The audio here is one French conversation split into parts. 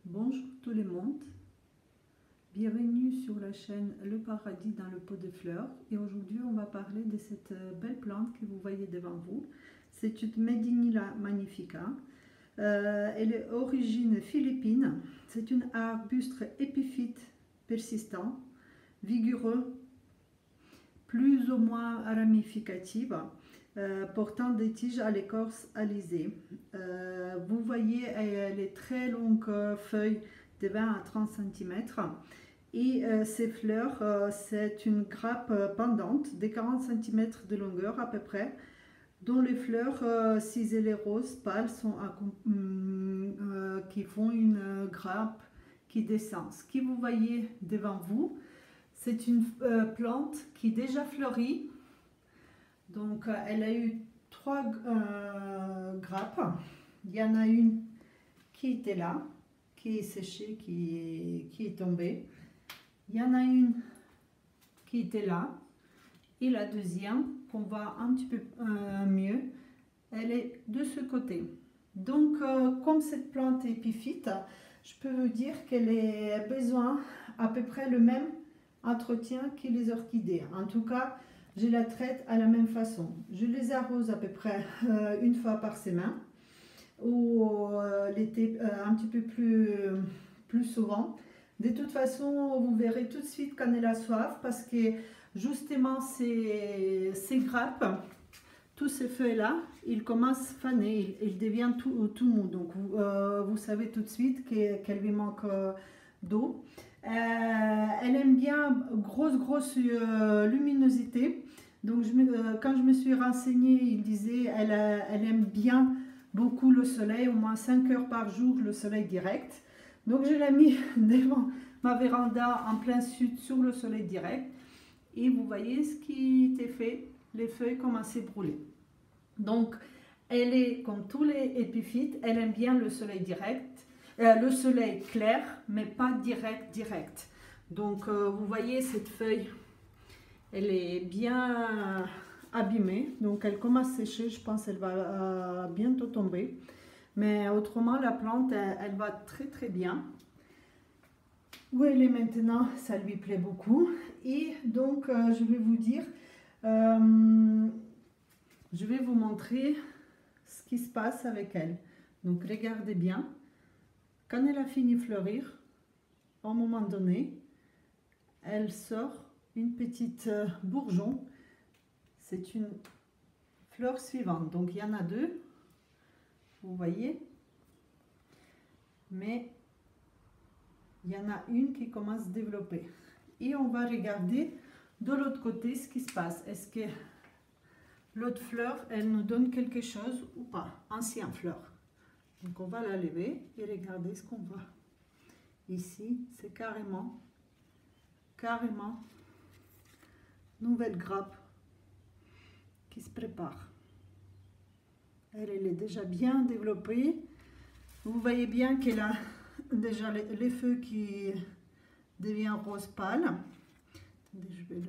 Bonjour tout le monde, bienvenue sur la chaîne Le Paradis dans le pot de fleurs et aujourd'hui on va parler de cette belle plante que vous voyez devant vous. C'est une Medinilla magnifica, elle est d'origine philippine, c'est une arbuste épiphyte persistant, vigoureux, plus ou moins ramificative, portant des tiges à l'écorce alisée. Vous voyez, elle est très longue feuille de 20 à 30 cm et ces fleurs, c'est une grappe pendante de 40 cm de longueur à peu près, dont les fleurs ciselées roses pâles sont qui font une grappe qui descend. Ce que vous voyez devant vous, c'est une plante qui est déjà fleurie. Donc, elle a eu 3 grappes. Il y en a une qui était là, qui est séchée, qui est tombée. Il y en a une qui était là. Et la deuxième, qu'on voit un petit peu mieux, elle est de ce côté. Donc, comme cette plante est épiphyte, je peux vous dire qu'elle a besoin à peu près le même entretien que les orchidées. En tout cas, je la traite à la même façon. Je les arrose à peu près une fois par semaine ou l'été un petit peu plus souvent. De toute façon, vous verrez tout de suite quand elle a soif parce que justement ces grappes, tous ces feuilles-là, ils commencent à faner, ils deviennent tout mou. Donc vous savez tout de suite qu'elle lui manque d'eau. Elle aime bien grosse luminosité. Donc quand je me suis renseignée, il disait elle aime bien beaucoup le soleil, au moins 5 heures par jour le soleil direct. Donc je l'ai mis devant ma véranda en plein sud sur le soleil direct. Et vous voyez ce qui était fait, les feuilles commençaient à brûler. Donc elle est comme tous les épiphytes, elle aime bien le soleil direct. Le soleil clair, mais pas direct. Donc, vous voyez, cette feuille, elle est bien abîmée. Donc, elle commence à sécher. Je pense qu'elle va bientôt tomber. Mais autrement, la plante, elle va très bien. Où elle est maintenant, ça lui plaît beaucoup. Et donc, je vais vous dire, je vais vous montrer ce qui se passe avec elle. Donc, regardez bien. Quand elle a fini de fleurir, à un moment donné, elle sort une petite bourgeon. C'est une fleur suivante. Donc, il y en a 2, vous voyez. Mais il y en a une qui commence à se développer. Et on va regarder de l'autre côté ce qui se passe. Est-ce que l'autre fleur, elle nous donne quelque chose ou pas? Ancienne fleur. Donc on va la lever et regarder ce qu'on voit. Ici, c'est carrément nouvelle grappe qui se prépare. Elle est déjà bien développée. Vous voyez bien qu'elle a déjà les feuilles qui deviennent rose pâle. Attendez, je vais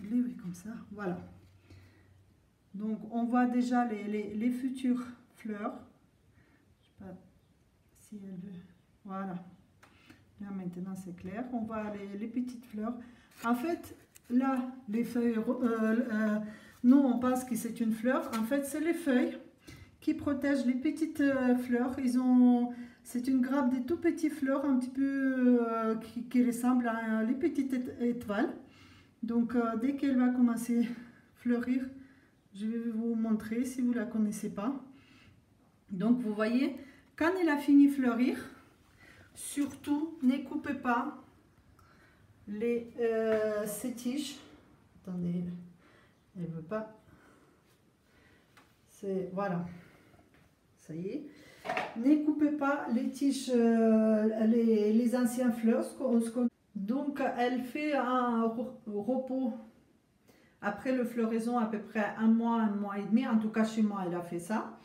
le lever comme ça. Voilà. Donc on voit déjà les futures fleurs. Si elle veut. Voilà. Là maintenant c'est clair. On voit les petites fleurs. En fait, là, les feuilles, nous on pense que c'est une fleur. En fait, c'est les feuilles qui protègent les petites fleurs. C'est une grappe de tout petites fleurs, un petit peu qui ressemble à les petites étoiles. Donc, dès qu'elle va commencer à fleurir, je vais vous montrer si vous ne la connaissez pas. Donc, vous voyez, quand elle a fini de fleurir, surtout ne coupez pas ces tiges. Attendez, elle ne veut pas. Voilà, ça y est. Ne coupez pas les tiges, les anciennes fleurs. Donc, elle fait un repos après le floraison à peu près un mois et demi. En tout cas, chez moi, elle a fait ça.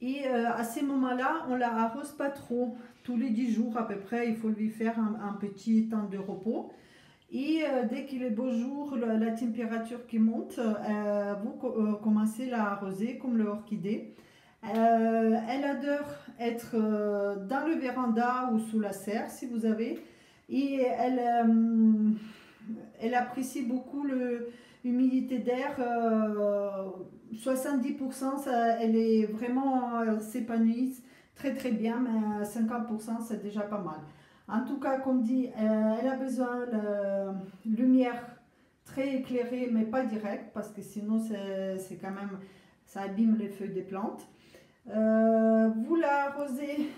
Et à ces moments-là, on ne la arrose pas trop. Tous les 10 jours à peu près, il faut lui faire un petit temps de repos. Et dès qu'il est beau jour, la température qui monte, vous commencez à arroser comme l'orchidée. Elle adore être dans le véranda ou sous la serre, si vous avez. Et elle apprécie beaucoup l'humidité d'air. 70%, elle est vraiment s'épanouit très très bien, mais 50% c'est déjà pas mal. En tout cas, comme dit, elle a besoin de lumière très éclairée, mais pas directe, parce que sinon c'est quand même, ça abîme les feuilles des plantes. Vous l'arrosez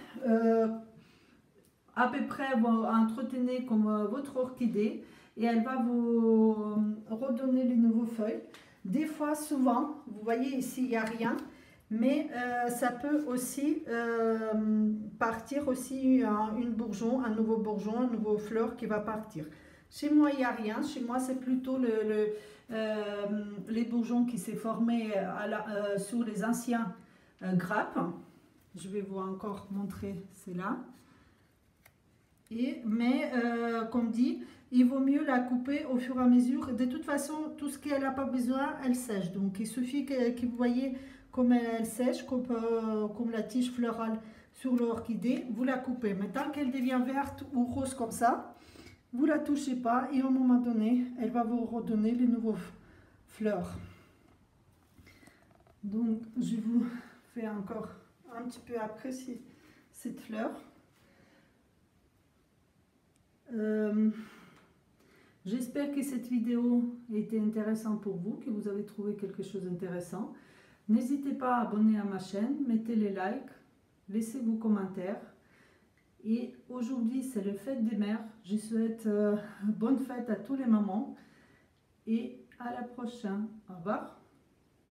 à peu près, vous entretenez comme votre orchidée et elle va vous redonner les nouveaux feuilles. Des fois, souvent, vous voyez ici, il n'y a rien, mais ça peut aussi partir aussi une bourgeon, un nouveau bourgeon, un nouveau fleur qui va partir. Chez moi, il n'y a rien. Chez moi, c'est plutôt les bourgeons qui s'est formé sur les anciens grappes. Je vais vous encore montrer, c'est là. Mais comme dit, il vaut mieux la couper au fur et à mesure. De toute façon, tout ce qu'elle n'a pas besoin, elle sèche. Donc il suffit que vous voyez comme elle sèche, comme la tige florale sur l'orchidée, vous la coupez. Mais tant qu'elle devient verte ou rose comme ça, vous la touchez pas et au moment donné, elle va vous redonner les nouveaux fleurs. Donc je vous fais encore un petit peu apprécier cette fleur. J'espère que cette vidéo a été intéressante pour vous, que vous avez trouvé quelque chose d'intéressant. N'hésitez pas à abonner à ma chaîne, mettez les likes, laissez vos commentaires. Et aujourd'hui, c'est le fête des mères. Je souhaite bonne fête à tous les mamans et à la prochaine. Au revoir.